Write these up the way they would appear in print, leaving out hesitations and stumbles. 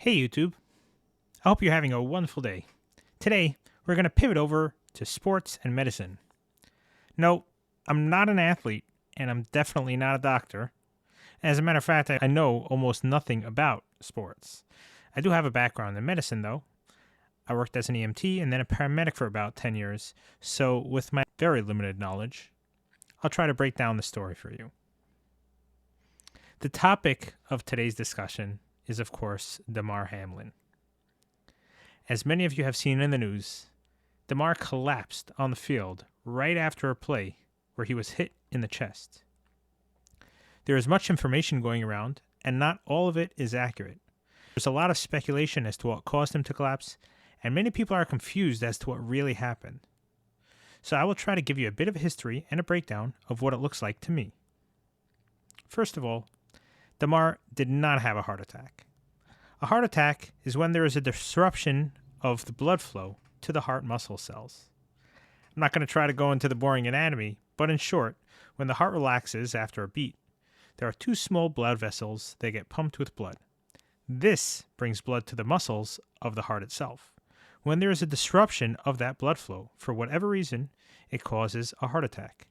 Hey YouTube, I hope you're having a wonderful day. Today, we're going to pivot over to sports and medicine. No, I'm not an athlete, and I'm definitely not a doctor. As a matter of fact, I know almost nothing about sports. I do have a background in medicine, though. I worked as an EMT and then a paramedic for about 10 years, so with my very limited knowledge, I'll try to break down the story for you. The topic of today's discussion is, of course, Damar Hamlin. As many of you have seen in the news, Damar collapsed on the field right after a play where he was hit in the chest. There is much information going around, and not all of it is accurate. There's a lot of speculation as to what caused him to collapse, and many people are confused as to what really happened. So I will try to give you a bit of a history and a breakdown of what it looks like to me. First of all, Damar did not have a heart attack. A heart attack is when there is a disruption of the blood flow to the heart muscle cells. I'm not going to try to go into the boring anatomy, but in short, when the heart relaxes after a beat, there are two small blood vessels that get pumped with blood. This brings blood to the muscles of the heart itself. When there is a disruption of that blood flow, for whatever reason, it causes a heart attack.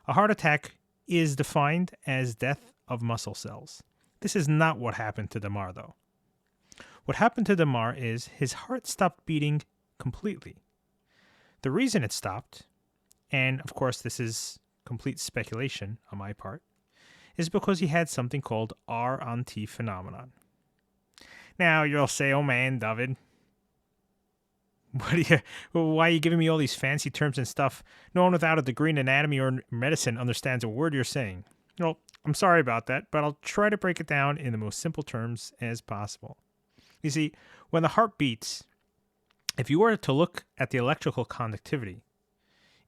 A heart attack is defined as death of muscle cells. This is not what happened to Damar, though. What happened to Damar is his heart stopped beating completely. The reason it stopped, and of course this is complete speculation on my part, is because he had something called R on T phenomenon. Now you'll say, "Oh man, David, why are you giving me all these fancy terms and stuff? No one without a degree in anatomy or medicine understands a word you're saying." Well, I'm sorry about that, but I'll try to break it down in the most simple terms as possible. You see, when the heart beats, if you were to look at the electrical conductivity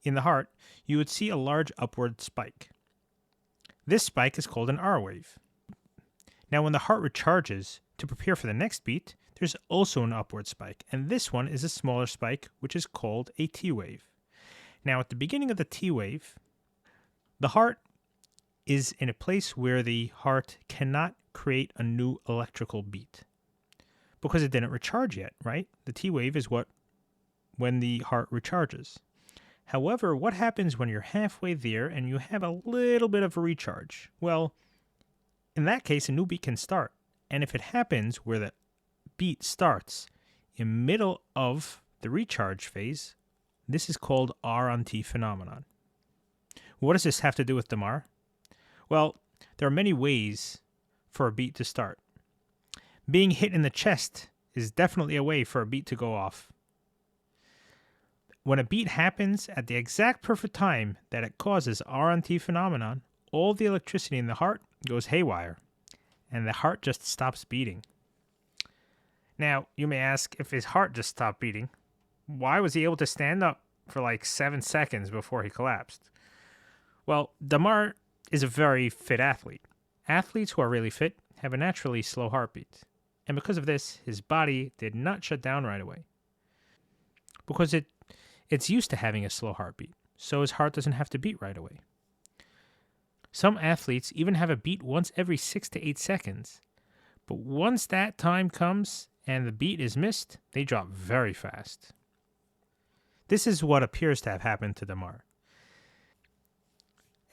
in the heart, you would see a large upward spike. This spike is called an R wave. Now, when the heart recharges to prepare for the next beat, there's also an upward spike, and this one is a smaller spike, which is called a T wave. Now, at the beginning of the T wave, the heart is in a place where the heart cannot create a new electrical beat because it didn't recharge yet, right? The T wave is when the heart recharges. However, what happens when you're halfway there and you have a little bit of a recharge? Well, in that case, a new beat can start. And if it happens where the beat starts in the middle of the recharge phase, this is called R on T phenomenon. What does this have to do with Damar? Well, there are many ways for a beat to start. Being hit in the chest is definitely a way for a beat to go off. When a beat happens at the exact perfect time that it causes R on T phenomenon, all the electricity in the heart goes haywire, and the heart just stops beating. Now, you may ask, if his heart just stopped beating, why was he able to stand up for like 7 seconds before he collapsed? Well, Damar is a very fit athlete. Athletes who are really fit have a naturally slow heartbeat. And because of this, his body did not shut down right away. Because it's used to having a slow heartbeat, so his heart doesn't have to beat right away. Some athletes even have a beat once every 6 to 8 seconds. But once that time comes and the beat is missed, they drop very fast. This is what appears to have happened to Damar.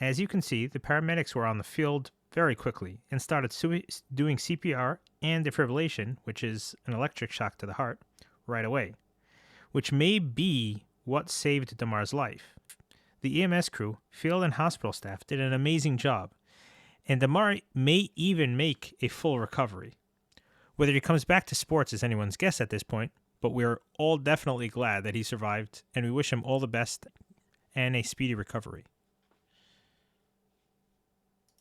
As you can see, the paramedics were on the field very quickly and started doing CPR and defibrillation, which is an electric shock to the heart, right away, which may be what saved Damar's life. The EMS crew, field and hospital staff did an amazing job, and Damar may even make a full recovery. Whether he comes back to sports is anyone's guess at this point, but we're all definitely glad that he survived, and we wish him all the best and a speedy recovery.